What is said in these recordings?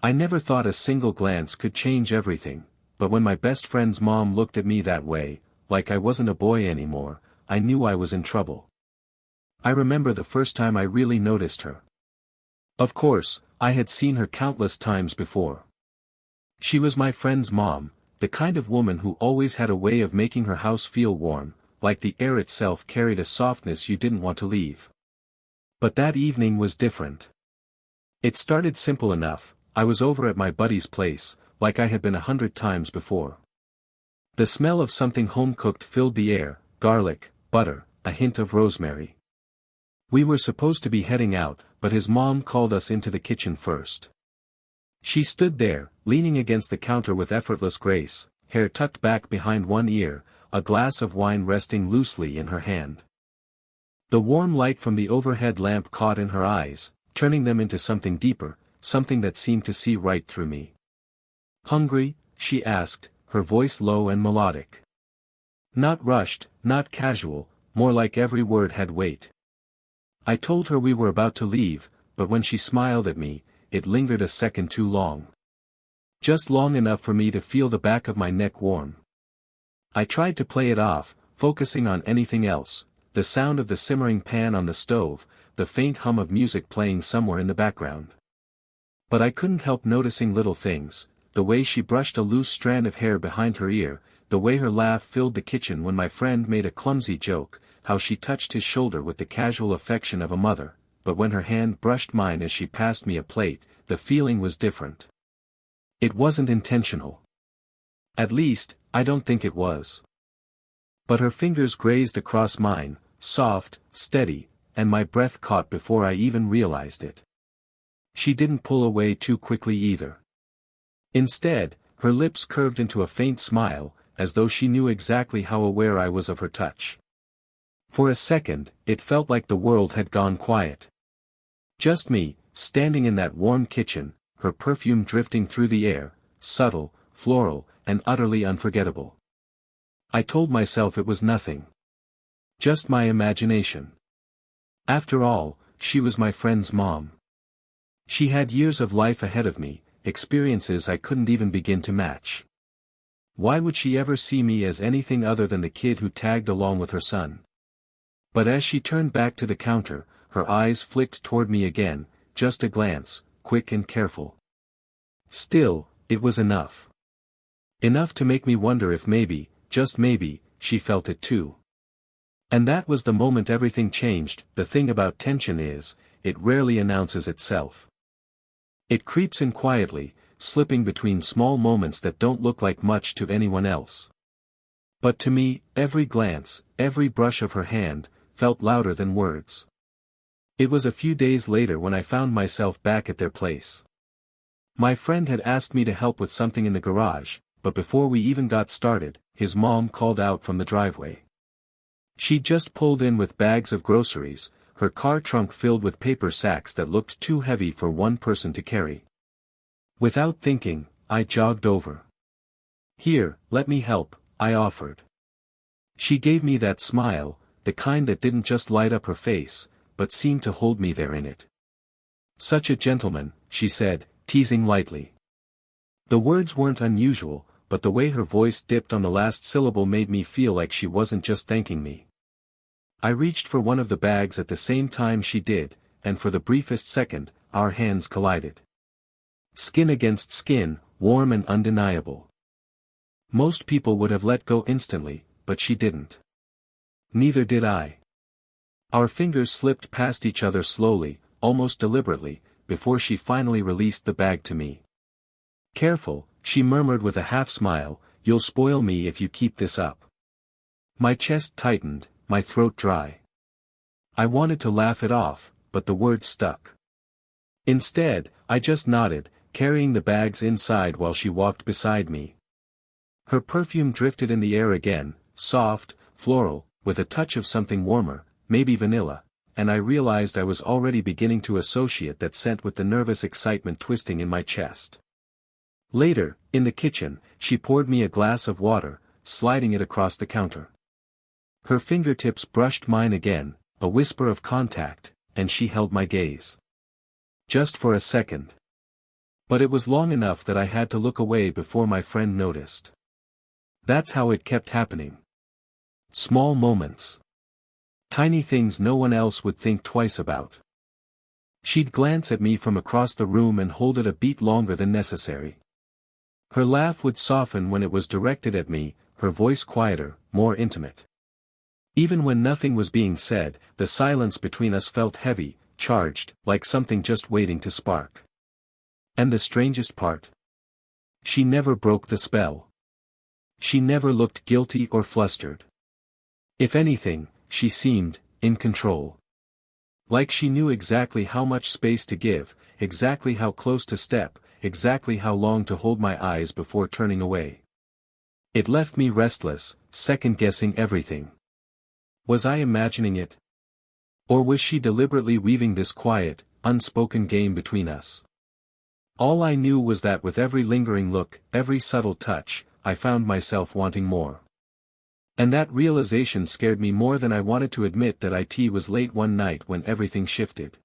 I never thought a single glance could change everything, but when my best friend's mom looked at me that way, like I wasn't a boy anymore, I knew I was in trouble. I remember the first time I really noticed her. Of course, I had seen her countless times before. She was my friend's mom, the kind of woman who always had a way of making her house feel warm, like the air itself carried a softness you didn't want to leave. But that evening was different. It started simple enough. I was over at my buddy's place, like I had been 100 times before. The smell of something home-cooked filled the air, garlic, butter, a hint of rosemary. We were supposed to be heading out, but his mom called us into the kitchen first. She stood there, leaning against the counter with effortless grace, hair tucked back behind one ear, a glass of wine resting loosely in her hand. The warm light from the overhead lamp caught in her eyes, turning them into something deeper, something that seemed to see right through me. "Hungry?" she asked, her voice low and melodic. Not rushed, not casual, more like every word had weight. I told her we were about to leave, but when she smiled at me, it lingered a second too long. Just long enough for me to feel the back of my neck warm. I tried to play it off, focusing on anything else, the sound of the simmering pan on the stove, the faint hum of music playing somewhere in the background. But I couldn't help noticing little things, the way she brushed a loose strand of hair behind her ear, the way her laugh filled the kitchen when my friend made a clumsy joke, how she touched his shoulder with the casual affection of a mother, but when her hand brushed mine as she passed me a plate, the feeling was different. It wasn't intentional. At least, I don't think it was. But her fingers grazed across mine, soft, steady, and my breath caught before I even realized it. She didn't pull away too quickly either. Instead, her lips curved into a faint smile, as though she knew exactly how aware I was of her touch. For a second, it felt like the world had gone quiet. Just me, standing in that warm kitchen, her perfume drifting through the air, subtle, floral, and utterly unforgettable. I told myself it was nothing. Just my imagination. After all, she was my friend's mom. She had years of life ahead of me, experiences I couldn't even begin to match. Why would she ever see me as anything other than the kid who tagged along with her son? But as she turned back to the counter, her eyes flicked toward me again, just a glance, quick and careful. Still, it was enough. Enough to make me wonder if maybe, just maybe, she felt it too. And that was the moment everything changed. The thing about tension is, it rarely announces itself. It creeps in quietly, slipping between small moments that don't look like much to anyone else. But to me, every glance, every brush of her hand, felt louder than words. It was a few days later when I found myself back at their place. My friend had asked me to help with something in the garage, but before we even got started, his mom called out from the driveway. She'd just pulled in with bags of groceries, her car trunk filled with paper sacks that looked too heavy for one person to carry. Without thinking, I jogged over. "Here, let me help," I offered. She gave me that smile, the kind that didn't just light up her face, but seemed to hold me there in it. "Such a gentleman," she said, teasing lightly. The words weren't unusual, but the way her voice dipped on the last syllable made me feel like she wasn't just thanking me. I reached for one of the bags at the same time she did, and for the briefest second, our hands collided. Skin against skin, warm and undeniable. Most people would have let go instantly, but she didn't. Neither did I. Our fingers slipped past each other slowly, almost deliberately, before she finally released the bag to me. "Careful," she murmured with a half-smile, "you'll spoil me if you keep this up." My chest tightened, my throat dry. I wanted to laugh it off, but the words stuck. Instead, I just nodded, carrying the bags inside while she walked beside me. Her perfume drifted in the air again, soft, floral, with a touch of something warmer, maybe vanilla, and I realized I was already beginning to associate that scent with the nervous excitement twisting in my chest. Later, in the kitchen, she poured me a glass of water, sliding it across the counter. Her fingertips brushed mine again, a whisper of contact, and she held my gaze. Just for a second. But it was long enough that I had to look away before my friend noticed. That's how it kept happening. Small moments. Tiny things no one else would think twice about. She'd glance at me from across the room and hold it a beat longer than necessary. Her laugh would soften when it was directed at me, her voice quieter, more intimate. Even when nothing was being said, the silence between us felt heavy, charged, like something just waiting to spark. And the strangest part? She never broke the spell. She never looked guilty or flustered. If anything, she seemed in control. Like she knew exactly how much space to give, exactly how close to step, exactly how long to hold my eyes before turning away. It left me restless, second-guessing everything. Was I imagining it? Or was she deliberately weaving this quiet, unspoken game between us? All I knew was that with every lingering look, every subtle touch, I found myself wanting more. And that realization scared me more than I wanted to admit. That it was late one night when everything shifted.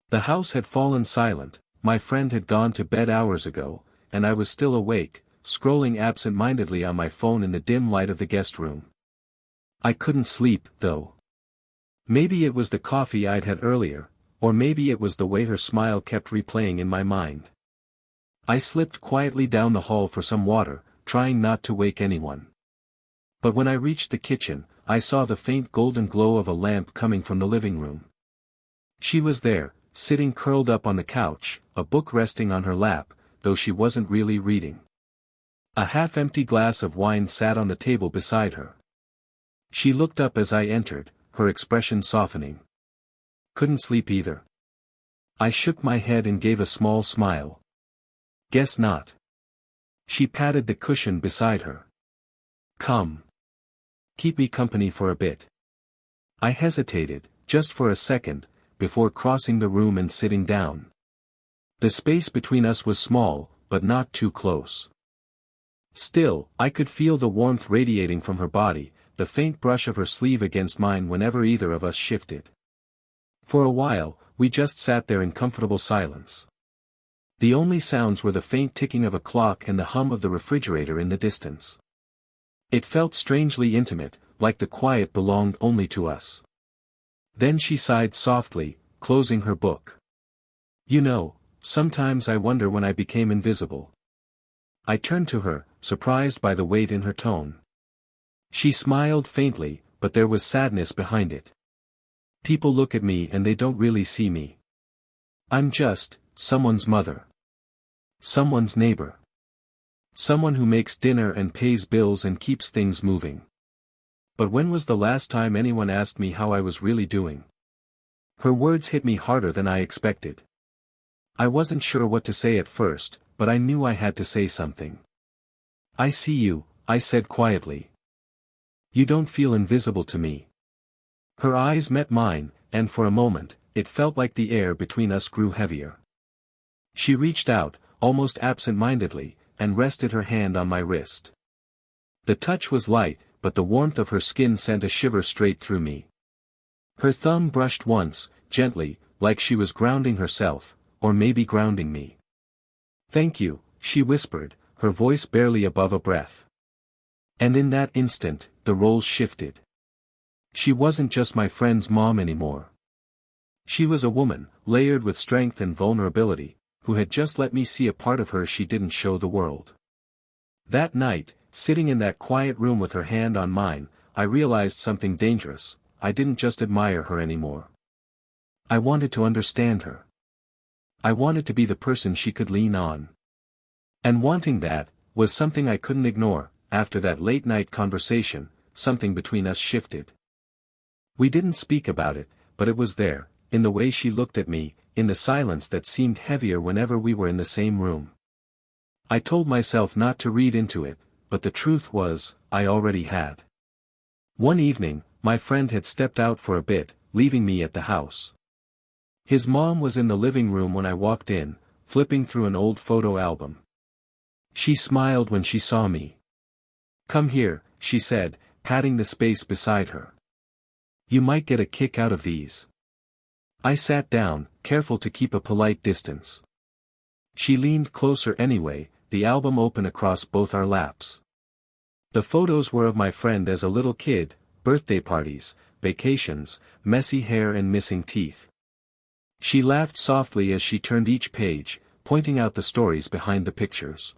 The house had fallen silent, my friend had gone to bed hours ago, and I was still awake, scrolling absent-mindedly on my phone in the dim light of the guest room. I couldn't sleep, though. Maybe it was the coffee I'd had earlier, or maybe it was the way her smile kept replaying in my mind. I slipped quietly down the hall for some water, trying not to wake anyone. But when I reached the kitchen, I saw the faint golden glow of a lamp coming from the living room. She was there, sitting curled up on the couch, a book resting on her lap, though she wasn't really reading. A half-empty glass of wine sat on the table beside her. She looked up as I entered, her expression softening. Couldn't sleep either. I shook my head and gave a small smile. Guess not. She patted the cushion beside her. Come. Keep me company for a bit. I hesitated, just for a second, before crossing the room and sitting down. The space between us was small, but not too close. Still, I could feel the warmth radiating from her body, the faint brush of her sleeve against mine whenever either of us shifted. For a while, we just sat there in comfortable silence. The only sounds were the faint ticking of a clock and the hum of the refrigerator in the distance. It felt strangely intimate, like the quiet belonged only to us. Then she sighed softly, closing her book. You know, sometimes I wonder when I became invisible. I turned to her, surprised by the weight in her tone. She smiled faintly, but there was sadness behind it. People look at me and they don't really see me. I'm just someone's mother. Someone's neighbor. Someone who makes dinner and pays bills and keeps things moving. But when was the last time anyone asked me how I was really doing? Her words hit me harder than I expected. I wasn't sure what to say at first, but I knew I had to say something. I see you, I said quietly. You don't feel invisible to me. Her eyes met mine, and for a moment, it felt like the air between us grew heavier. She reached out, almost absent-mindedly, and rested her hand on my wrist. The touch was light, but the warmth of her skin sent a shiver straight through me. Her thumb brushed once, gently, like she was grounding herself, or maybe grounding me. Thank you, she whispered, her voice barely above a breath. And in that instant, the roles shifted. She wasn't just my friend's mom anymore. She was a woman, layered with strength and vulnerability, who had just let me see a part of her she didn't show the world. That night, sitting in that quiet room with her hand on mine, I realized something dangerous. I didn't just admire her anymore. I wanted to understand her. I wanted to be the person she could lean on. And wanting that, was something I couldn't ignore. After that late-night conversation, something between us shifted. We didn't speak about it, but it was there, in the way she looked at me, in the silence that seemed heavier whenever we were in the same room. I told myself not to read into it, but the truth was, I already had. One evening, my friend had stepped out for a bit, leaving me at the house. His mom was in the living room when I walked in, flipping through an old photo album. She smiled when she saw me. Come here, she said, patting the space beside her. You might get a kick out of these. I sat down, careful to keep a polite distance. She leaned closer anyway, the album open across both our laps. The photos were of my friend as a little kid, birthday parties, vacations, messy hair and missing teeth. She laughed softly as she turned each page, pointing out the stories behind the pictures.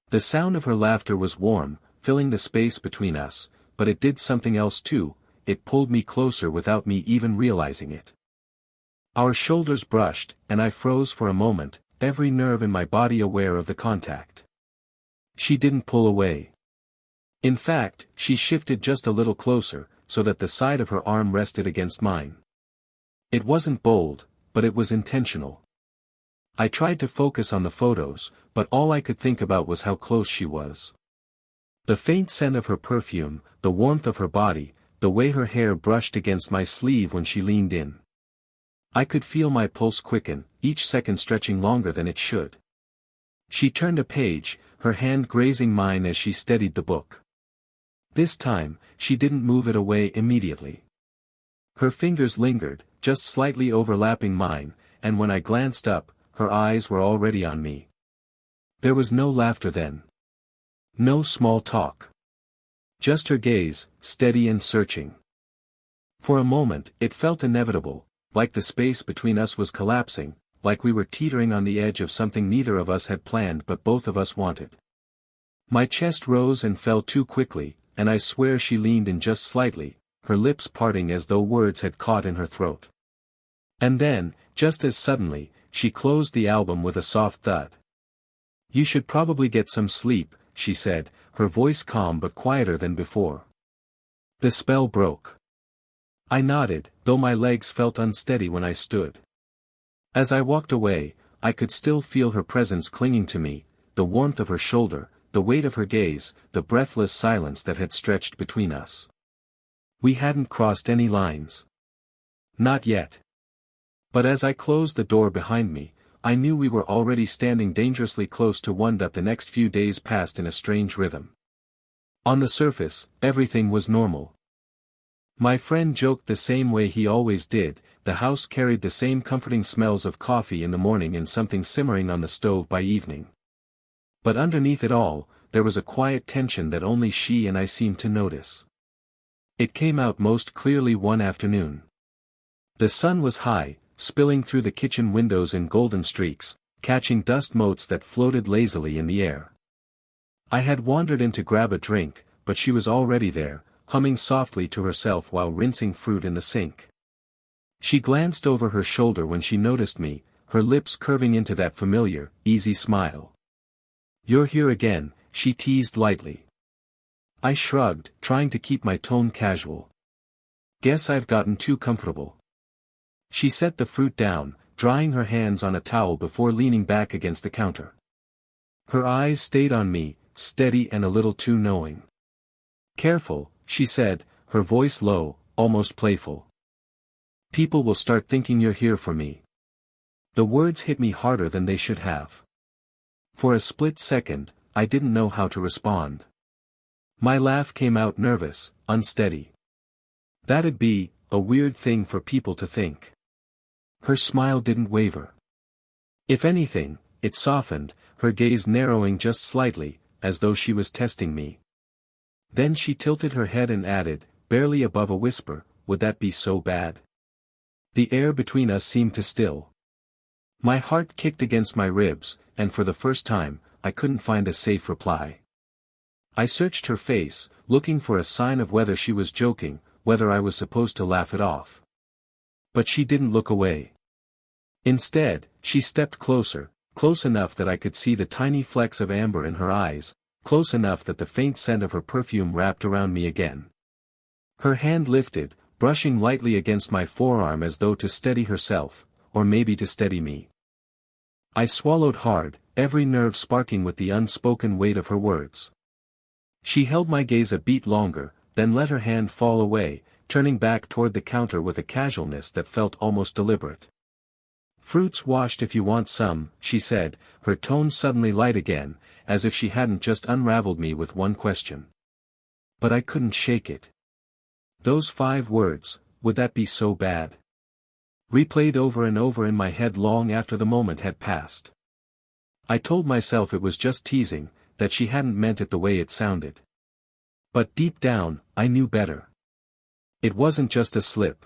The sound of her laughter was warm, filling the space between us, but it did something else too, it pulled me closer without me even realizing it. Our shoulders brushed, and I froze for a moment, every nerve in my body aware of the contact. She didn't pull away. In fact, she shifted just a little closer, so that the side of her arm rested against mine. It wasn't bold, but it was intentional. I tried to focus on the photos, but all I could think about was how close she was. The faint scent of her perfume, the warmth of her body, the way her hair brushed against my sleeve when she leaned in. I could feel my pulse quicken, each second stretching longer than it should. She turned a page, her hand grazing mine as she steadied the book. This time, she didn't move it away immediately. Her fingers lingered, just slightly overlapping mine, and when I glanced up, her eyes were already on me. There was no laughter then. No small talk. Just her gaze, steady and searching. For a moment, it felt inevitable, like the space between us was collapsing, like we were teetering on the edge of something neither of us had planned but both of us wanted. My chest rose and fell too quickly, and I swear she leaned in just slightly, her lips parting as though words had caught in her throat. And then, just as suddenly, she closed the album with a soft thud. "You should probably get some sleep," she said, her voice calm but quieter than before. The spell broke. I nodded, though my legs felt unsteady when I stood. As I walked away, I could still feel her presence clinging to me, the warmth of her shoulder, the weight of her gaze, the breathless silence that had stretched between us. We hadn't crossed any lines. Not yet. But as I closed the door behind me, I knew we were already standing dangerously close to one that the next few days passed in a strange rhythm. On the surface, everything was normal. My friend joked the same way he always did, the house carried the same comforting smells of coffee in the morning and something simmering on the stove by evening. But underneath it all, there was a quiet tension that only she and I seemed to notice. It came out most clearly one afternoon. The sun was high, spilling through the kitchen windows in golden streaks, catching dust motes that floated lazily in the air. I had wandered in to grab a drink, but she was already there, humming softly to herself while rinsing fruit in the sink. She glanced over her shoulder when she noticed me, her lips curving into that familiar, easy smile. "You're here again," she teased lightly. I shrugged, trying to keep my tone casual. "Guess I've gotten too comfortable." She set the fruit down, drying her hands on a towel before leaning back against the counter. Her eyes stayed on me, steady and a little too knowing. "Careful," she said, her voice low, almost playful. "People will start thinking you're here for me." The words hit me harder than they should have. For a split second, I didn't know how to respond. My laugh came out nervous, unsteady. That'd be a weird thing for people to think. Her smile didn't waver. If anything, it softened, her gaze narrowing just slightly, as though she was testing me. Then she tilted her head and added, barely above a whisper, "Would that be so bad?" The air between us seemed to still. My heart kicked against my ribs, and for the first time, I couldn't find a safe reply. I searched her face, looking for a sign of whether she was joking, whether I was supposed to laugh it off. But she didn't look away. Instead, she stepped closer, close enough that I could see the tiny flecks of amber in her eyes, close enough that the faint scent of her perfume wrapped around me again. Her hand lifted, brushing lightly against my forearm as though to steady herself, or maybe to steady me. I swallowed hard, every nerve sparking with the unspoken weight of her words. She held my gaze a beat longer, then let her hand fall away, turning back toward the counter with a casualness that felt almost deliberate. "Fruit's washed if you want some," she said, her tone suddenly light again, as if she hadn't just unraveled me with one question. But I couldn't shake it. Those 5 words, "Would that be so bad?" replayed over and over in my head long after the moment had passed. I told myself it was just teasing, that she hadn't meant it the way it sounded. But deep down, I knew better. It wasn't just a slip.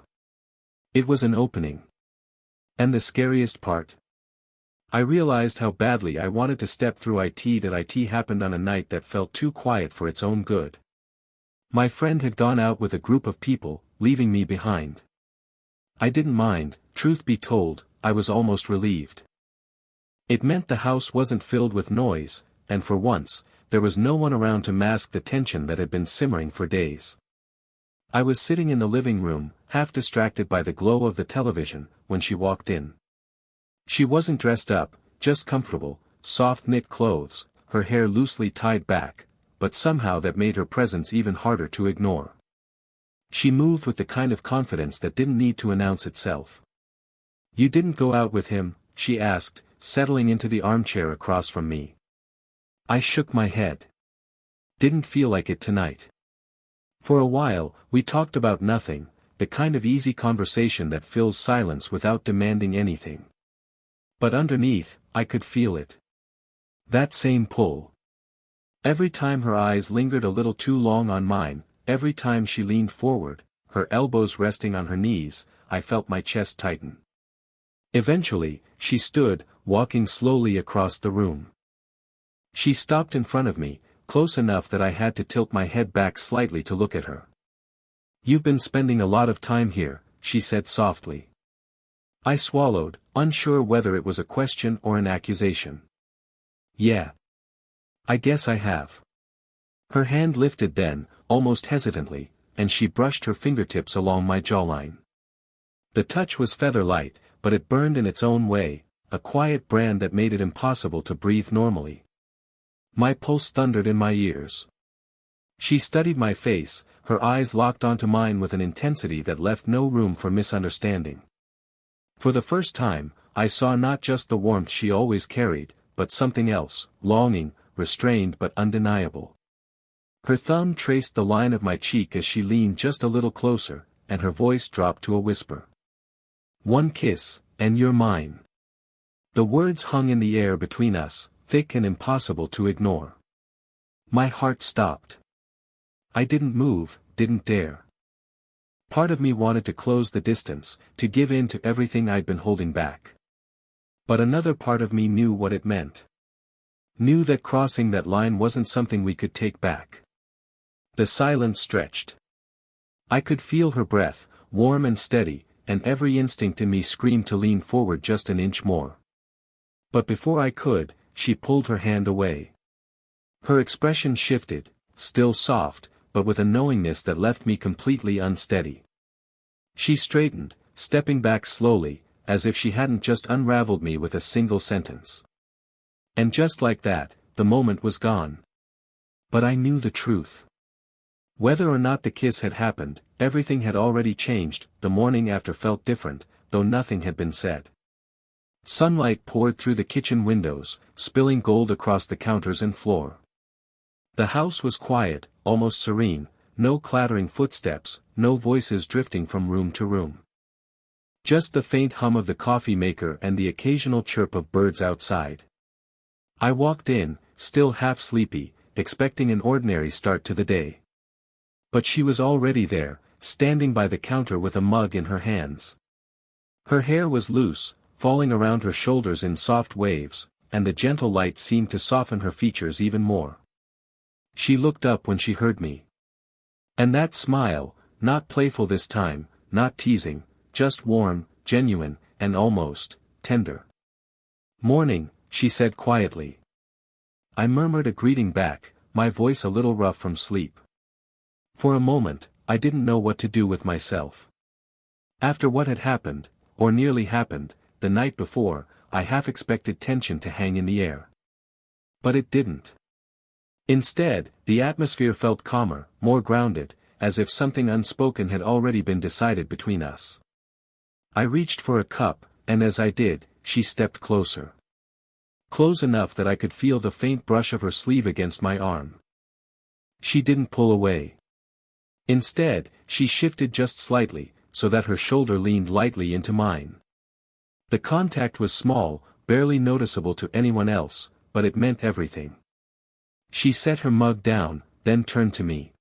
It was an opening. And the scariest part? I realized how badly I wanted to step through it. That it happened on a night that felt too quiet for its own good. My friend had gone out with a group of people, leaving me behind. I didn't mind, truth be told, I was almost relieved. It meant the house wasn't filled with noise, and for once, there was no one around to mask the tension that had been simmering for days. I was sitting in the living room, half distracted by the glow of the television, when she walked in. She wasn't dressed up, just comfortable, soft knit clothes, her hair loosely tied back, but somehow that made her presence even harder to ignore. She moved with the kind of confidence that didn't need to announce itself. "You didn't go out with him?" she asked, settling into the armchair across from me. I shook my head. Didn't feel like it tonight. For a while, we talked about nothing, the kind of easy conversation that fills silence without demanding anything. But underneath, I could feel it. That same pull. Every time her eyes lingered a little too long on mine, every time she leaned forward, her elbows resting on her knees, I felt my chest tighten. Eventually, she stood, walking slowly across the room. She stopped in front of me, close enough that I had to tilt my head back slightly to look at her. "You've been spending a lot of time here," she said softly. I swallowed, unsure whether it was a question or an accusation. "Yeah. I guess I have." Her hand lifted then, almost hesitantly, and she brushed her fingertips along my jawline. The touch was feather-light, but it burned in its own way, a quiet brand that made it impossible to breathe normally. My pulse thundered in my ears. She studied my face, her eyes locked onto mine with an intensity that left no room for misunderstanding. For the first time, I saw not just the warmth she always carried, but something else, longing, restrained but undeniable. Her thumb traced the line of my cheek as she leaned just a little closer, and her voice dropped to a whisper. "One kiss, and you're mine." The words hung in the air between us, thick and impossible to ignore. My heart stopped. I didn't move, didn't dare. Part of me wanted to close the distance, to give in to everything I'd been holding back. But another part of me knew what it meant. Knew that crossing that line wasn't something we could take back. The silence stretched. I could feel her breath, warm and steady, and every instinct in me screamed to lean forward just an inch more. But before I could, she pulled her hand away. Her expression shifted, still soft, but with a knowingness that left me completely unsteady. She straightened, stepping back slowly, as if she hadn't just unraveled me with a single sentence. And just like that, the moment was gone. But I knew the truth. Whether or not the kiss had happened, everything had already changed. The morning after felt different, though nothing had been said. Sunlight poured through the kitchen windows, spilling gold across the counters and floor. The house was quiet, almost serene, no clattering footsteps, no voices drifting from room to room. Just the faint hum of the coffee maker and the occasional chirp of birds outside. I walked in, still half sleepy, expecting an ordinary start to the day. But she was already there, standing by the counter with a mug in her hands. Her hair was loose, falling around her shoulders in soft waves, and the gentle light seemed to soften her features even more. She looked up when she heard me. And that smile, not playful this time, not teasing, just warm, genuine, and almost tender. "Morning," she said quietly. I murmured a greeting back, my voice a little rough from sleep. For a moment, I didn't know what to do with myself. After what had happened, or nearly happened, the night before, I half expected tension to hang in the air. But it didn't. Instead, the atmosphere felt calmer, more grounded, as if something unspoken had already been decided between us. I reached for a cup, and as I did, she stepped closer. Close enough that I could feel the faint brush of her sleeve against my arm. She didn't pull away. Instead, she shifted just slightly, so that her shoulder leaned lightly into mine. The contact was small, barely noticeable to anyone else, but it meant everything. She set her mug down, then turned to me.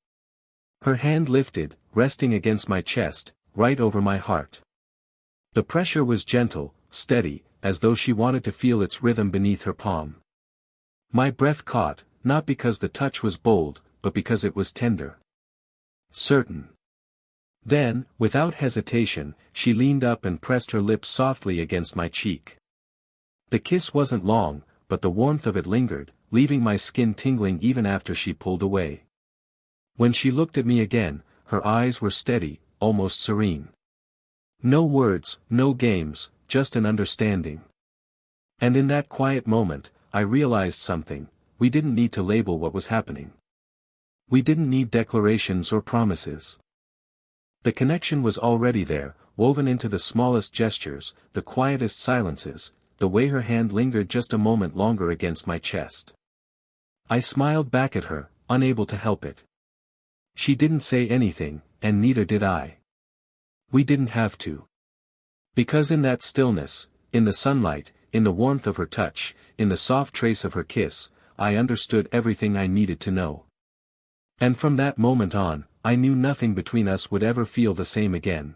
Her hand lifted, resting against my chest, right over my heart. The pressure was gentle, steady, as though she wanted to feel its rhythm beneath her palm. My breath caught, not because the touch was bold, but because it was tender. Certain. Then, without hesitation, she leaned up and pressed her lips softly against my cheek. The kiss wasn't long, but the warmth of it lingered, leaving my skin tingling even after she pulled away. When she looked at me again, her eyes were steady, almost serene. No words, no games, just an understanding. And in that quiet moment, I realized something: we didn't need to label what was happening. We didn't need declarations or promises. The connection was already there, woven into the smallest gestures, the quietest silences, the way her hand lingered just a moment longer against my chest. I smiled back at her, unable to help it. She didn't say anything, and neither did I. We didn't have to. Because in that stillness, in the sunlight, in the warmth of her touch, in the soft trace of her kiss, I understood everything I needed to know. And from that moment on, I knew nothing between us would ever feel the same again.